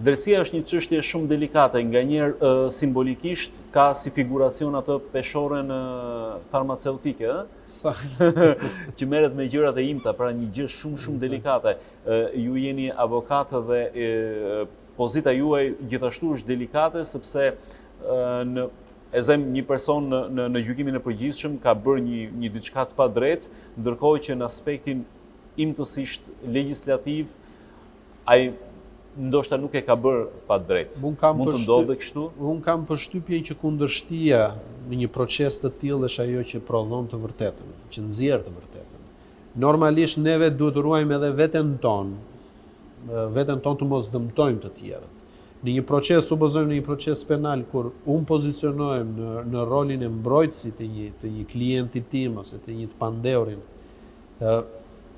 Drejtësia është një çështje shumë delikate, nganjëherë simbolikisht ka si figuracion atë peshoren farmaceutike, që merret me gjërat e imta, pra një gjë shumë delikate. Ju jeni avokatë dhe pozita juaj gjithashtu është delikate sepse e them një person në gjykimin e përgjithshëm ka bërë një diçka të padrejtë, ndërkohë që në aspektin imtësisht legjislativ ai ndoshta nuk e ka bërë pa drejt. Mund të ndodhë kështu? Unë kam përshtypjen që kundërshtia në një proces të tillë është ajo që prodhon të vërtetën, që nxjerr të vërtetën. Normalisht neve duhet të ruajmë edhe veten tonë të mos dëmtojmë të tjerët. Në një proces, supozojmë në një proces penal kur unë pozicionohem në rolin e mbrojtësit të një klienti tim ose të një të pandeurin,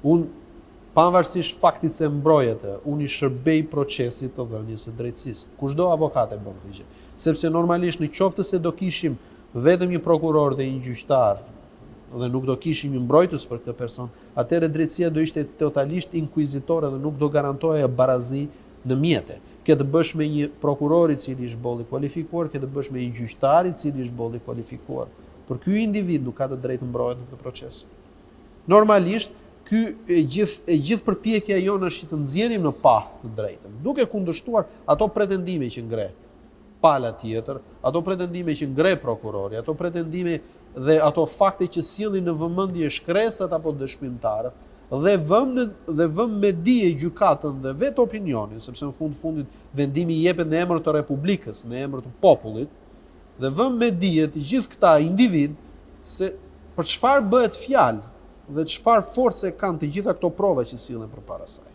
unë pavarësisht faktit se mbrojet, unë i shërbej procesit të dhënies së drejtësisë. Kushdo avokat e bën këtë gjë. Sepse normalisht në qoftë se do kishim vetëm një prokuror dhe një gjyqtar dhe nuk do kishim një mbrojtës për këtë person, atëherë drejtësia do ishte totalisht inkuizitore dhe nuk do garantohej barazi në mjete. Ke të bësh me një prokuror i cili është bolli kualifikuar, ke të bësh me një gjyqtar i cili është bolli kualifikuar. Por ky individ nuk ka të drejtë mbrohet në këtë proces. Normalisht e gjithë përpjekja jonë është që të nxjerrim në pah të drejtën, duke kundërshtuar ato pretendime që ngre pala tjetër, ato pretendime që ngre prokurori, ato pretendime dhe ato fakte që sillin në vëmendje shkresat apo dëshmitarët, dhe vëm me dije gjykatën dhe vetë opinionin, sepse në fundit vendimi i jepet në emër të Republikës, në emër të popullit, dhe vëm me dije të gjithë këta individ se për çfarë bëhet fjalë dhe çfarë force kanë të gjitha këto prova që sillen përpara saj.